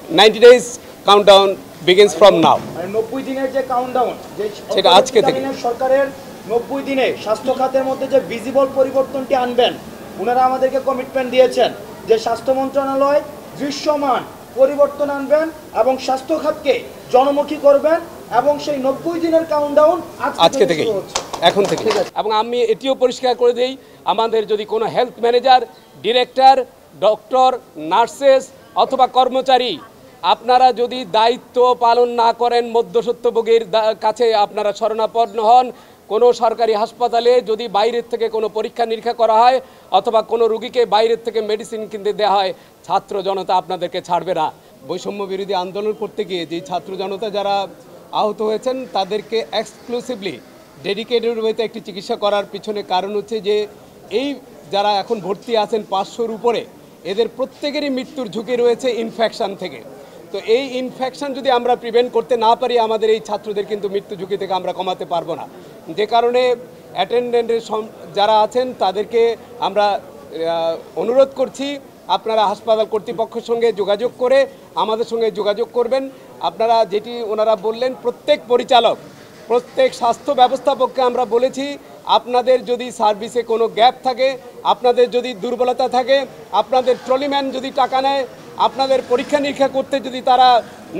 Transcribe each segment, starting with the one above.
90 days countdown begins from now. 90 দিনের যে countdown যে সেটা আজকে থেকে সরকারের 90 দিনে স্বাস্থ্য খাতের মধ্যে যে ভিজিবল পরিবর্তনটি আনবেন, ওনারা আমাদেরকে কমিটমেন্ট দিয়েছেন যে স্বাস্থ্য মন্ত্রণালয় দৃশ্যমান পরিবর্তন আনবেন এবং স্বাস্থ্য খাতকে জনমুখী করবেন এবং সেই 90 দিনের কাউন্টডাউন আজকে থেকে এখন থেকে। এবং আমি এটিও পরিষ্কার করে দেই, আমাদের যদি কোনো health manager, director, doctor, nurses অথবা কর্মচারী আপনারা যদি দায়িত্ব পালন না করেন, মধ্যস্বত্বভোগীর কাছে আপনারা শরণাপন্ন হন, কোনো সরকারি হাসপাতালে যদি বাইরের থেকে কোনো পরীক্ষা নিরীক্ষা করা হয় অথবা কোনো রুগীকে বাইরের থেকে মেডিসিন কিনতে দেওয়া হয়, ছাত্র জনতা আপনাদেরকে ছাড়বে না। বৈষম্য বিরোধী আন্দোলন করতে গিয়ে যেই ছাত্র জনতা যারা আহত হয়েছেন তাদেরকে এক্সক্লুসিভলি ডেডিকেটেড ওয়েতে একটি চিকিৎসা করার পিছনে কারণ হচ্ছে যে এই যারা এখন ভর্তি আছেন 500-র উপরে, এদের প্রত্যেকেরই মৃত্যুর ঝুঁকি রয়েছে ইনফেকশন থেকে। তো এই ইনফেকশন যদি আমরা প্রিভেন্ট করতে না পারি, আমাদের এই ছাত্রদের কিন্তু মৃত্যু ঝুঁকি থেকে আমরা কমাতে পারবো না। যে কারণে অ্যাটেন্ডেন্টের যারা আছেন তাদেরকে আমরা অনুরোধ করছি, আপনারা হাসপাতাল কর্তৃপক্ষের সঙ্গে যোগাযোগ করে আমাদের সঙ্গে যোগাযোগ করবেন। আপনারা যেটি ওনারা বললেন, প্রত্যেক পরিচালক, প্রত্যেক স্বাস্থ্য ব্যবস্থাপককে আমরা বলেছি, আপনাদের যদি সার্ভিসে কোনো গ্যাপ থাকে, আপনাদের যদি দুর্বলতা থাকে, আপনাদের ট্রলিম্যান যদি টাকা নেয়, আপনাদের পরীক্ষা নিরীক্ষা করতে যদি তারা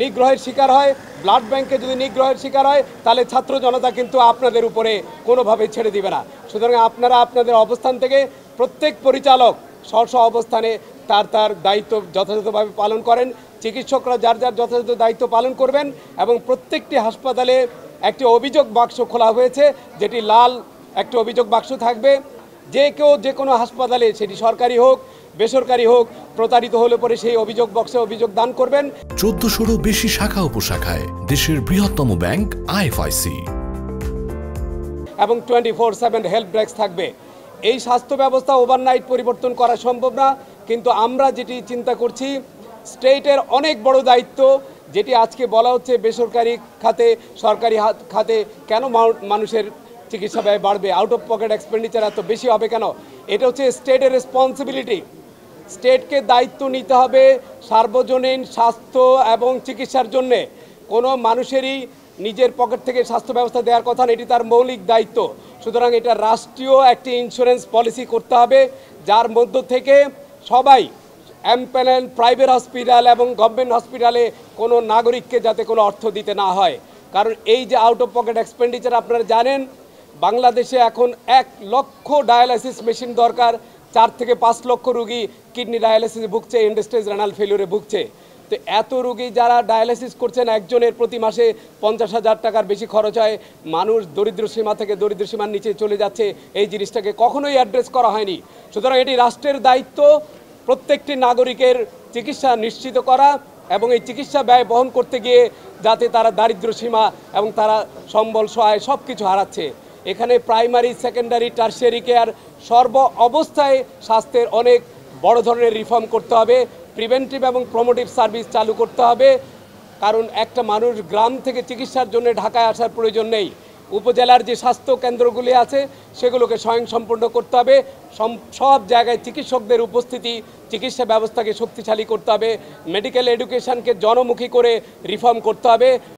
নিগ্রহের শিকার হয়, ব্লাড ব্যাংকে যদি নিগ্রহের শিকার হয়, তাহলে ছাত্র জনতা কিন্তু আপনাদের উপরে কোনোভাবে ছেড়ে দিবে না। সুতরাং আপনারা আপনাদের অবস্থান থেকে প্রত্যেক পরিচালক স্ব অবস্থানে তার দায়িত্ব যথাযথভাবে পালন করেন, চিকিৎসকরা যার যার যথাযথ দায়িত্ব পালন করবেন এবং প্রত্যেকটি হাসপাতালে একটি অভিযোগ বাক্স খোলা হয়েছে, যেটি লাল একটি অভিযোগ বাক্স থাকবে। যে কেউ যে কোনো হাসপাতালে, সেটি সরকারি হোক বেসরকারি হোক, প্রতারিত হলে পরে সেই অভিযোগ বক্সে অভিযোগ দান করবেন। 1400-রও বেশি শাখা উপশাখায় দেশের বৃহত্তম ব্যাংক আইএফআইসি এবং 24/7 হেল্প ডেস্ক থাকবে। এই স্বাস্থ্য ব্যবস্থা ওভারনাইট পরিবর্তন করা সম্ভব না, কিন্তু আমরা যেটি চিন্তা করছি, স্টেটের অনেক বড় দায়িত্ব, যেটি আজকে বলা হচ্ছে বেসরকারি খাতে সরকারি খাতে কেন মানুষের চিকিৎসা ব্যয় বাড়বে, আউট অফ পকেট এক্সপেন্ডিচার এত বেশি হবে কেন? এটা হচ্ছে স্টেটের রেসপন্সিবিলিটি। স্টেটকে দায়িত্ব নিতে হবে সার্বজনীন স্বাস্থ্য এবং চিকিৎসার জন্যে। কোনো মানুষেরই নিজের পকেট থেকে স্বাস্থ্য ব্যবস্থা দেওয়ার কথা না, এটি তার মৌলিক দায়িত্ব। সুতরাং এটা রাষ্ট্রীয় একটি ইন্স্যুরেন্স পলিসি করতে হবে, যার মধ্য থেকে সবাই এমপ্যানেল প্রাইভেট হসপিটাল এবং গভর্নমেন্ট হসপিটালে কোনো নাগরিককে যাতে কোনো অর্থ দিতে না হয়। কারণ এই যে আউট অফ পকেট এক্সপেন্ডিচার, আপনারা জানেন বাংলাদেশে এখন 1 লক্ষ ডায়ালাইসিস মেশিন দরকার, 4 থেকে 5 লক্ষ রুগী কিডনি ডায়ালাইসিসে ভুগছে, এন্ড স্টেজ রেনাল ফেলিওরে ভুগছে। তো এত রুগী যারা ডায়ালাইসিস করছেন, একজনের প্রতি মাসে 50,000 টাকার বেশি খরচ হয়। মানুষ দরিদ্র সীমা থেকে দরিদ্র সীমার নিচে চলে যাচ্ছে, এই জিনিসটাকে কখনোই অ্যাড্রেস করা হয়নি। সুতরাং এটি রাষ্ট্রের দায়িত্ব প্রত্যেকটি নাগরিকের চিকিৎসা নিশ্চিত করা এবং এই চিকিৎসা ব্যয় বহন করতে গিয়ে যাতে তারা দারিদ্র সীমা এবং তারা সম্বল সহায় সব কিছু হারাচ্ছে। এখানে প্রাইমারি, সেকেন্ডারি, টার্সিয়ারি কেয়ার সর্ব অবস্থায় স্বাস্থ্যের অনেক বড় ধরনের রিফর্ম করতে হবে। প্রিভেন্টিভ এবং প্রমোটিভ সার্ভিস চালু করতে হবে, কারণ একটা মানুষ গ্রাম থেকে চিকিৎসার জন্য ঢাকায় আসার প্রয়োজন নেই। উপজেলার যে স্বাস্থ্য কেন্দ্রগুলি আছে সেগুলোকে স্বয়ংসম্পূর্ণ করতে হবে। সব জায়গায় চিকিৎসকদের উপস্থিতি, চিকিৎসা ব্যবস্থাকে শক্তিশালী করতে হবে, মেডিকেল এডুকেশনকে জনমুখী করে রিফর্ম করতে হবে।